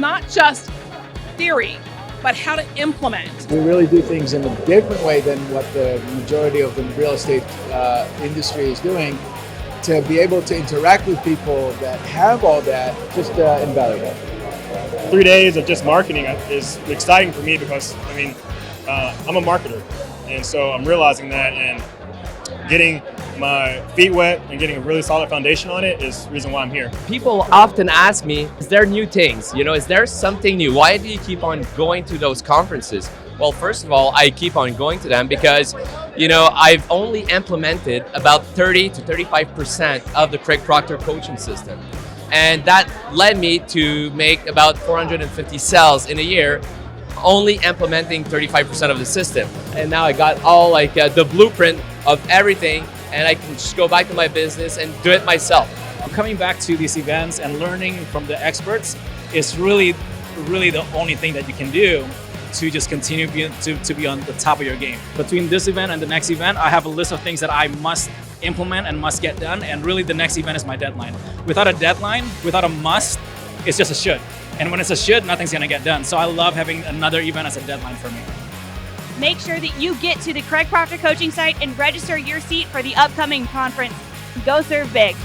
not just theory, but how to implement. We really do things in a different way than what the majority of the real estate industry is doing. To be able to interact with people that have all that, just invaluable. 3 days of just marketing is exciting for me because, I'm a marketer. And so I'm realizing that, and getting my feet wet and getting a really solid foundation on it is the reason why I'm here. People often ask me, is there new things? Is there something new? Why do you keep on going to those conferences? Well, first of all, I keep on going to them because, I've only implemented about 30 to 35% of the Craig Proctor coaching system. And that led me to make about 450 sales in a year, only implementing 35% of the system. And now I got all the blueprint of everything, and I can just go back to my business and do it myself. Coming back to these events and learning from the experts is really the only thing that you can do to just continue to be on the top of your game. Between this event and the next event, I have a list of things that I must implement and must get done, and really the next event is my deadline. Without a deadline, without a must, it's just a should. And when it's a should, nothing's gonna get done. So I love having another event as a deadline for me. Make sure that you get to the Craig Proctor coaching site and register your seat for the upcoming conference. Go serve big.